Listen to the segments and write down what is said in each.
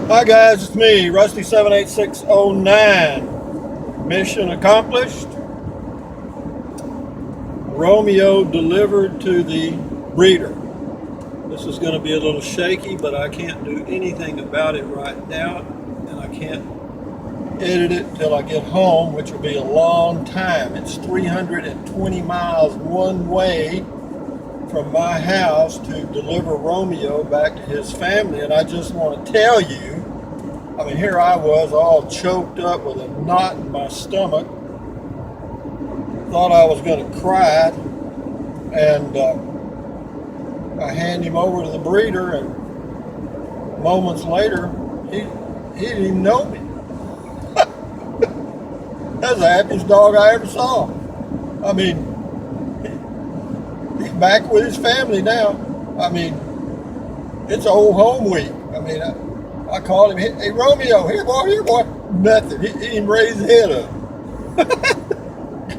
Hi guys, it's me, Rusty78609. Mission accomplished. Romeo delivered to the breeder. This is going to be a little shaky, but I can't do anything about it right now, and I can't edit it till I get home, which will be a long time. It's 320 miles one way from my house to deliver Romeo back to his family, and I just want to tell you, here I was all choked up with a knot in my stomach. Thought I was going to cry. And I hand him over to the breeder, and moments later, he didn't even know me. That's the happiest dog I ever saw. I mean, he's back with his family now. It's old home week. I called him, hey Romeo, here boy. Nothing. He didn't raise his head up.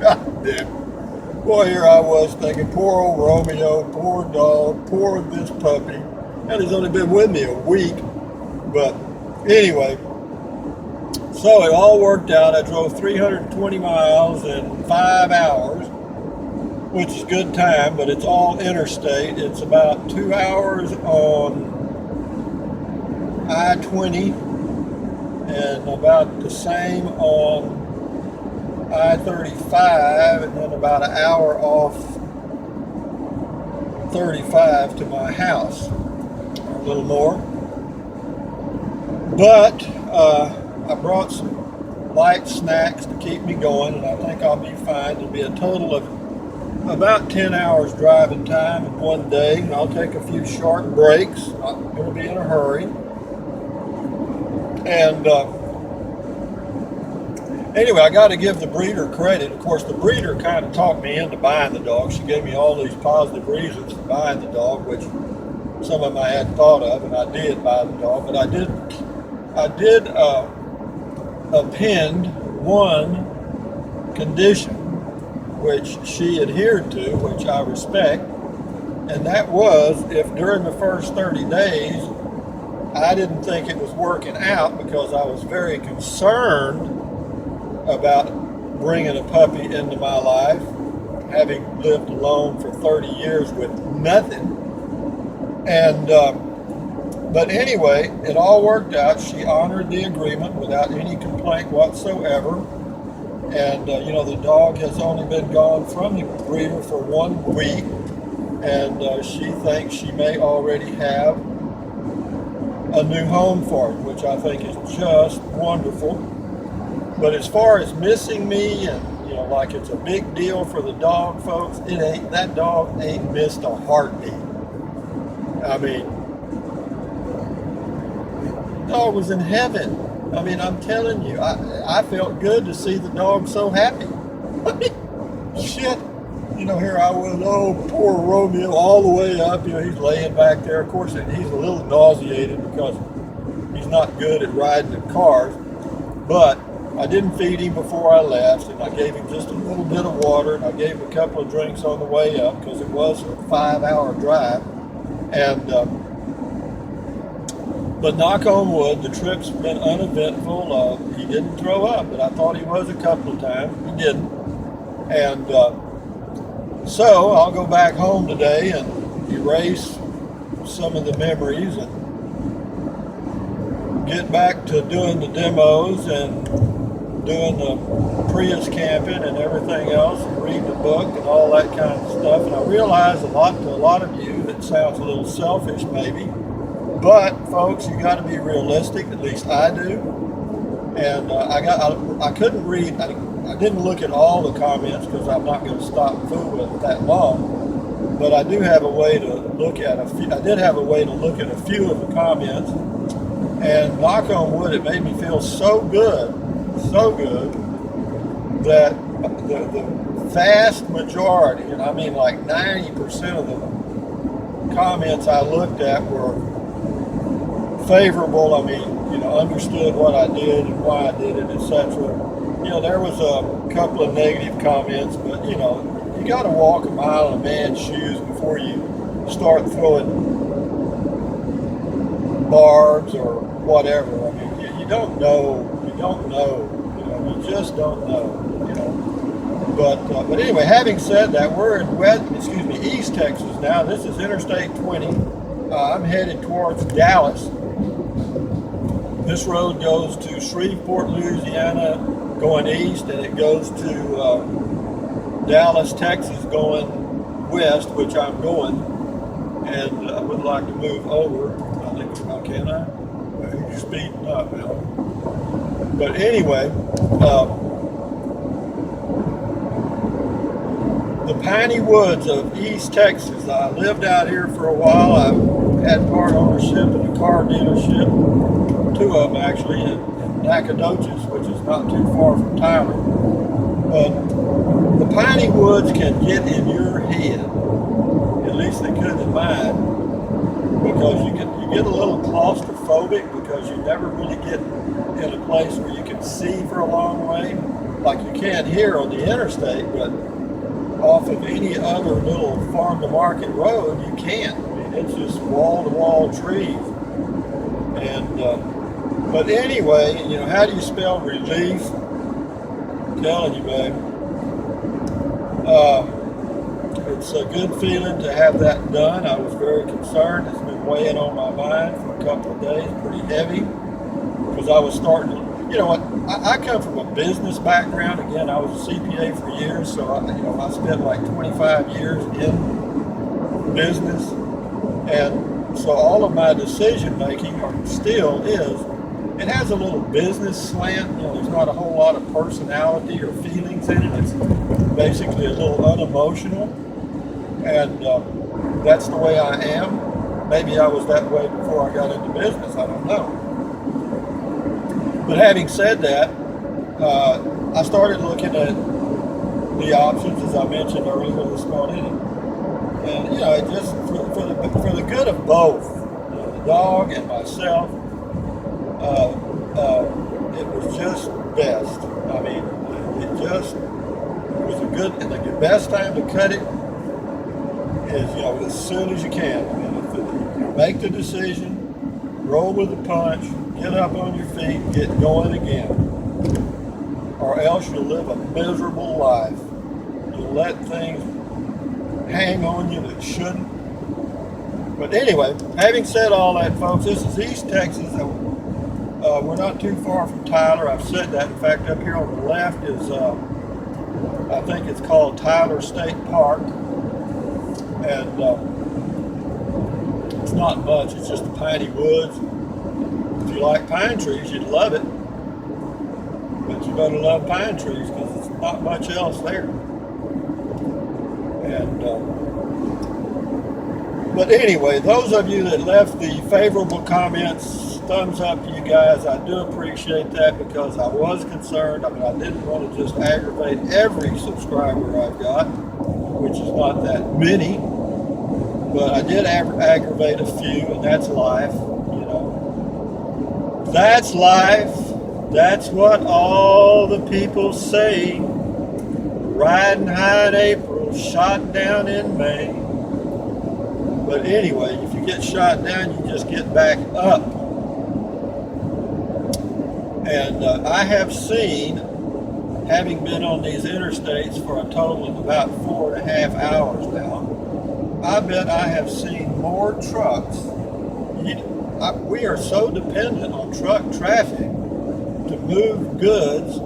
God damn. Boy, here I was thinking, poor old Romeo, poor dog, poor this puppy. And he's only been with me a week. But anyway, so it all worked out. I drove 320 miles in 5 hours, which is good time, but it's all interstate. It's about 2 hours on I-20 and about the same on I-35, and then about an hour off 35 to my house, or a little more. But I brought some light snacks to keep me going, and I think I'll be fine. It'll be a total of about 10 hours driving time in one day, and I'll take a few short breaks. I'm going to be in a hurry. And anyway, I got to give the breeder credit. Of course, the breeder kind of talked me into buying the dog. She gave me all these positive reasons for buying the dog, which some of them I hadn't thought of, and I did buy the dog. But I did append one condition, which she adhered to, which I respect, and that was if during the first 30 days I didn't think it was working out, because I was very concerned about bringing a puppy into my life, having lived alone for 30 years with nothing. And but anyway, it all worked out. She honored the agreement without any complaint whatsoever. And the dog has only been gone from the breeder for 1 week, and she thinks she may already have a new home for him, which I think is just wonderful. But as far as missing me, and like it's a big deal for the dog, folks, it ain't. That dog ain't missed a heartbeat. The dog was in heaven. I'm telling you, I felt good to see the dog so happy. Shit. Here I was, oh, poor Romeo, all the way up. He's laying back there. Of course, he's a little nauseated because he's not good at riding in cars. But I didn't feed him before I left, and I gave him just a little bit of water, and I gave him a couple of drinks on the way up, because it was a 5-hour drive. And but knock on wood, the trip's been uneventful. He didn't throw up, but I thought he was a couple of times. He didn't. And so I'll go back home today and erase some of the memories and get back to doing the demos and doing the Prius camping and everything else, and reading the book and all that kind of stuff. And I realize to a lot of you, it sounds a little selfish maybe, but folks, you got to be realistic. At least I do. And I couldn't read. I didn't look at all the comments, because I'm not going to stop and fool with it that long. But I do have a way to look at a few. I did have a way to look at a few of the comments, and knock on wood, it made me feel so good, that the vast majority, and I mean like 90% of the comments I looked at were favorable. Understood what I did and why I did it, etc. There was a couple of negative comments, but you got to walk a mile in a man's shoes before you start throwing barbs or whatever. I mean, you don't know. You don't know. You know, you just don't know. You know. But anyway, having said that, we're in East Texas now. This is Interstate 20. I'm headed towards Dallas. This road goes to Shreveport, Louisiana, going east, and it goes to Dallas, Texas, going west, which I'm going. And I would like to move over. I think, can I? You're speeding up, Al. But anyway, the piney woods of East Texas. I lived out here for a while. I had part ownership in a car dealership, two of them actually, in Nacogdoches, which is not too far from Tyler. But the piney woods can get in your head. At least they could in mine, because you get a little claustrophobic because you never really get in a place where you can see for a long way, like you can here on the interstate, but off of any other little farm to market road, you can't. I mean, it's just wall to wall trees. And but anyway, you know, how do you spell relief? I'm telling you, babe. It's a good feeling to have that done. I was very concerned. It's been weighing on my mind for a couple of days, pretty heavy, because I was starting to, you know what, I come from a business background. Again, I was a CPA for years, so I spent like 25 years in business, and so all of my decision making, or still is, it has a little business slant. You know, there's not a whole lot of personality or feelings in it. It's basically a little unemotional, and that's the way I am. Maybe I was that way before I got into business. I don't know. But having said that, I started looking at the options, as I mentioned earlier this morning, and you know, it just for the good of both, you know, the dog and myself, it was just best. I mean, it was a good, and the best time to cut it is, you know, as soon as you can. I mean, if you make the decision, roll with the punch, get up on your feet, get going again. Or else you'll live a miserable life. You'll let things hang on you that shouldn't. But anyway, having said all that, folks, this is East Texas. We're not too far from Tyler. I've said that. In fact, up here on the left is, I think it's called Tyler State Park. And it's not much. It's just the piney woods. If you like pine trees, you'd love it. But you better love pine trees, because there's not much else there. And but anyway, those of you that left the favorable comments, thumbs up to you guys. I do appreciate that, because I was concerned. I mean, I didn't want to just aggravate every subscriber I've got, which is not that many. But I did aggravate a few, and that's life, you know. That's life. That's what all the people say. Riding high in April, shot down in May. But anyway, if you get shot down, you just get back up. And I have seen, having been on these interstates for a total of about 4.5 hours now, I bet I have seen more trucks. We are so dependent on truck traffic to move goods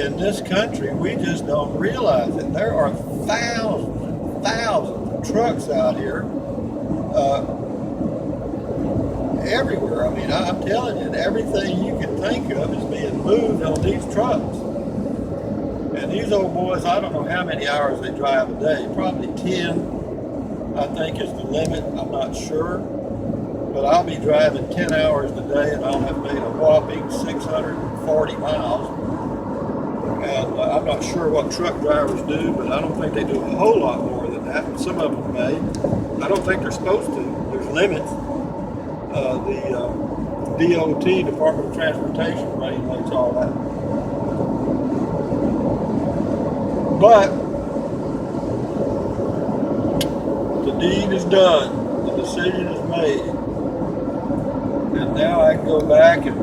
in this country, we just don't realize it. There are thousands and thousands of trucks out here everywhere. I mean, I'm telling you, everything you can think of is being moved on these trucks. And these old boys, I don't know how many hours they drive a day, probably 10, I think is the limit. I'm not sure. But I'll be driving 10 hours a day, and I'll have made a whopping 640 miles. And I'm not sure what truck drivers do, but I don't think they do a whole lot more than that. Some of them may. I don't think they're supposed to. There's limits. The DOT, Department of Transportation, regulates all that. But the deed is done. The decision is made. And now I can go back and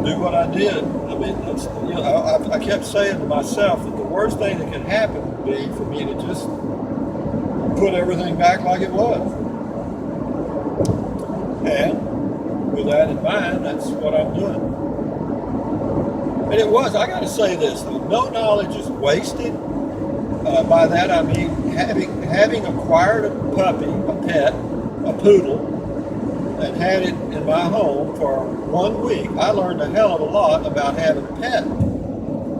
do what I did. I mean, that's, you know, I kept saying to myself that the worst thing that can happen would be for me to just put everything back like it was. And with that in mind, that's what I'm doing. And it was, I got to say this, though, no knowledge is wasted. By that I mean having acquired a puppy, a pet, a poodle, and had it in my home for 1 week, I learned a hell of a lot about having a pet.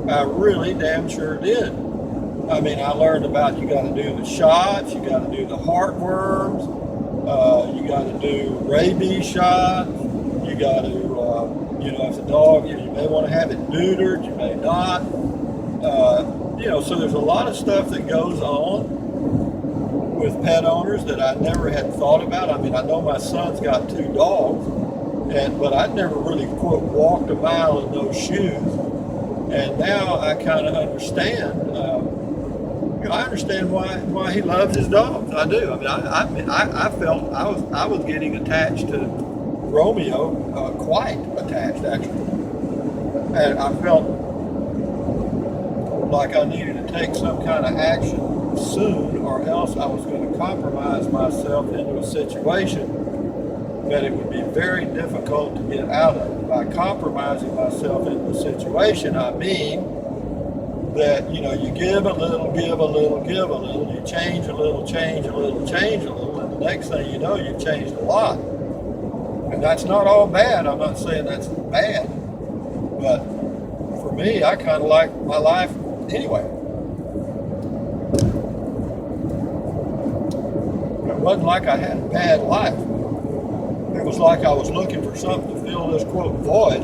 I really damn sure did. I mean, I learned about you got to do the shots, you got to do the heartworms, you got to do rabies shots, you got to, you know, if the dog, you may want to have it neutered, you may not. You know, so there's a lot of stuff that goes on with pet owners that I never had thought about. I mean, I know my son's got 2 dogs, but I never really, quote, walked a mile in those shoes. And now I kind of understand. You know, I understand why he loves his dogs. I do. I mean, I felt I was getting attached to Romeo, quite attached actually, and I felt like I needed to take some kind of action soon, or else I was going to compromise myself into a situation that it would be very difficult to get out of. By compromising myself into a situation, I mean that, you know, you give a little, give a little, give a little, you change a little, change a little, change a little, and the next thing you know, you've changed a lot. And that's not all bad. I'm not saying that's bad, but for me, I kind of like my life anyway. It wasn't like I had a bad life. It was like I was looking for something to fill this, quote, void.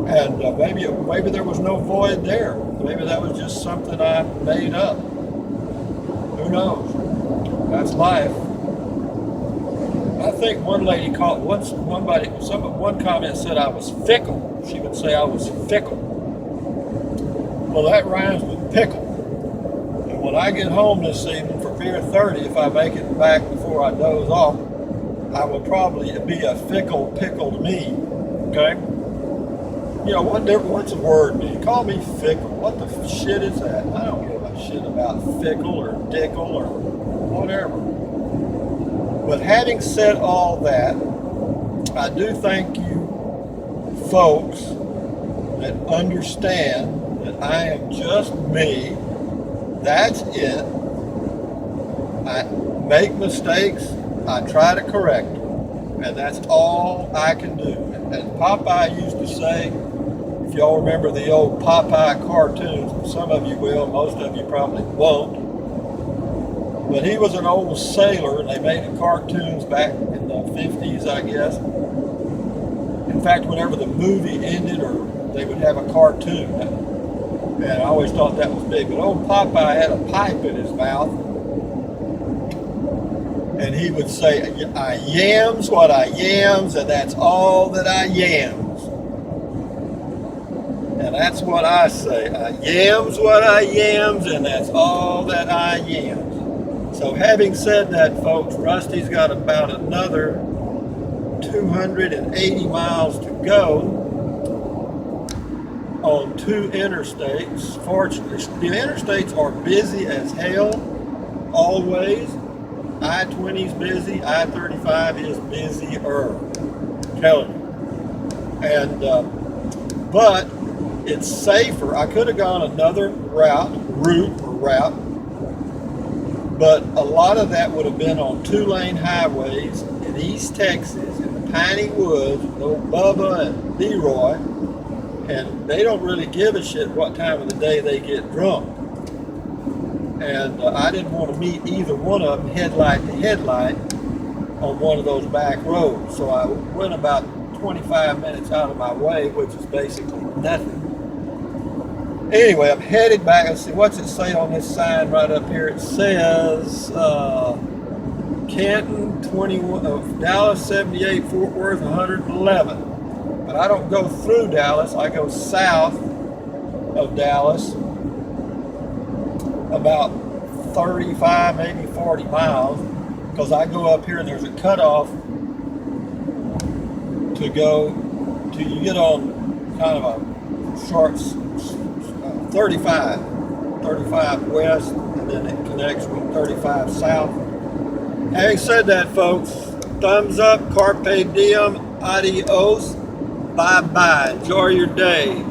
And maybe there was no void there. Maybe that was just something I made up. Who knows? That's life. I think one lady called, one comment said I was fickle. She would say I was fickle. Well, that rhymes with pickle. And when I get home this evening for beer 30, if I make it back before I doze off, I will probably be a fickle pickled me. Okay? You know, what's the word mean? Call me fickle. What the shit is that? I don't give a shit about fickle or dickle or whatever. But having said all that, I do thank you folks that understand that I am just me. That's it. I make mistakes. I try to correct them. And that's all I can do. As Popeye used to say, if y'all remember the old Popeye cartoons, some of you will, most of you probably won't. But he was an old sailor, and they made the cartoons back in the 50s, I guess. In fact, whenever the movie ended, or they would have a cartoon. And I always thought that was big. But old Popeye had a pipe in his mouth. And he would say, I yams what I yams, and that's all that I yams. And that's what I say. I yams what I yams, and that's all that I yams. So having said that, folks, Rusty's got about another 280 miles to go on 2 interstates. Fortunately, the interstates are busy as hell, always. I-20's busy, I-35 is busier, I'm telling you. And, but it's safer. I could have gone another route, but a lot of that would have been on 2-lane highways in East Texas, in the Piney Woods, with old Bubba and Leroy, and they don't really give a shit what time of the day they get drunk. And I didn't want to meet either one of them headlight to headlight on one of those back roads. So I went about 25 minutes out of my way, which is basically nothing. Anyway, I'm headed back. Let's see, what's it say on this sign right up here? It says Canton 21, Dallas 78, Fort Worth 111. But I don't go through Dallas. I go south of Dallas about 35, maybe 40 miles. because I go up here and there's a cutoff to go to, you get on kind of a short 35 west, and then it connects with 35 south. Having said that, folks, thumbs up, carpe diem, adios, bye-bye, enjoy your day.